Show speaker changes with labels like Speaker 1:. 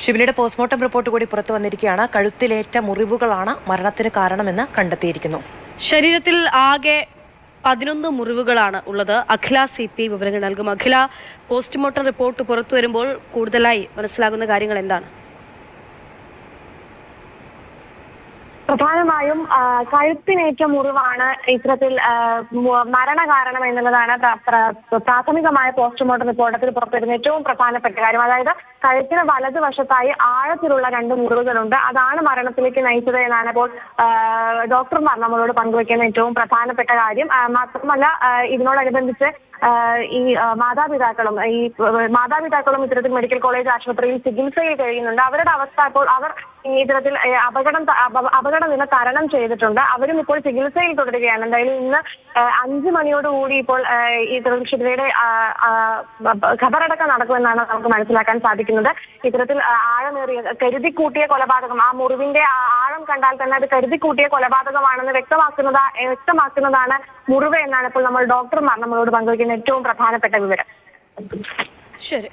Speaker 1: ഷിബിലിയുടെ postmortem report കൂടി പുറത്തു വന്നിരിക്കുകയാണ്. കഴുത്തിലേറ്റ മുറിവുകളാണ് മരണത്തിന് കാരണമെന്ന് കണ്ടെത്തിയിരിക്കുന്നു.
Speaker 2: ശരീരത്തിൽ ആകെ 11 മുറിവുകളാണ് ഉള്ളത്. അഖില CP വിവരങ്ങൾ നൽകും. അഖില, പോസ്റ്റ്മോർട്ടം റിപ്പോർട്ട് പുറത്തു വരുമ്പോൾ കൂടുതലായി മനസ്സിലാകുന്ന കാര്യങ്ങൾ എന്താണ്?
Speaker 3: പ്രധാനമായും കഴുത്തിനേറ്റ മുറിവാണ് ഇത്തരത്തിൽ മരണകാരണം എന്നുള്ളതാണ് പ്രാഥമികമായ പോസ്റ്റ്മോർട്ടം റിപ്പോർട്ടിൽ പുറത്തുവരുന്ന ഏറ്റവും പ്രധാനപ്പെട്ട കാര്യം. അതായത് കഴുത്തിന് വലതുവശത്തായി ആഴത്തിലുള്ള 2 മുറിവുകളുണ്ട്. അതാണ് മരണത്തിലേക്ക് നയിച്ചത് എന്നാണ് ഇപ്പോൾ ഡോക്ടർമാർ നമ്മളോട് പങ്കുവയ്ക്കുന്ന ഏറ്റവും പ്രധാനപ്പെട്ട കാര്യം. മാത്രമല്ല, ഇതിനോടനുബന്ധിച്ച് ഈ മാതാപിതാക്കളും ഇത്തരത്തിൽ മെഡിക്കൽ കോളേജ് ആശുപത്രിയിൽ ചികിത്സയിൽ കഴിയുന്നുണ്ട്. അവരുടെ അവസ്ഥ ഇപ്പോൾ അവർ ഇത്തരത്തിൽ അപകട നില തരണം ചെയ്തിട്ടുണ്ട്. അവരും ഇപ്പോൾ ചികിത്സയിൽ തുടരുകയാണ്. എന്തായാലും ഇന്ന് 5 മണിയോടുകൂടി ഇപ്പോൾ ഈ ഷിബിലയുടെ ഖബറടക്കം നടക്കുമെന്നാണ് നമുക്ക് മനസ്സിലാക്കാൻ സാധിക്കുന്നത്. ഇത്തരത്തിൽ ആഴമേറിയ കരുതിക്കൂട്ടിയ കൊലപാതകം, ആ മുറിവിന്റെ ആഴം കണ്ടാൽ തന്നെ അത് കരുതിക്കൂട്ടിയ കൊലപാതകമാണെന്ന് വ്യക്തമാക്കുന്നതാണ് മുറിവ് എന്നാണ് ഇപ്പോൾ ഡോക്ടർമാർ നമ്മളോട് പങ്കുവയ്ക്കുന്ന ഏറ്റവും പ്രധാനപ്പെട്ട വിവരം.
Speaker 2: ശരി.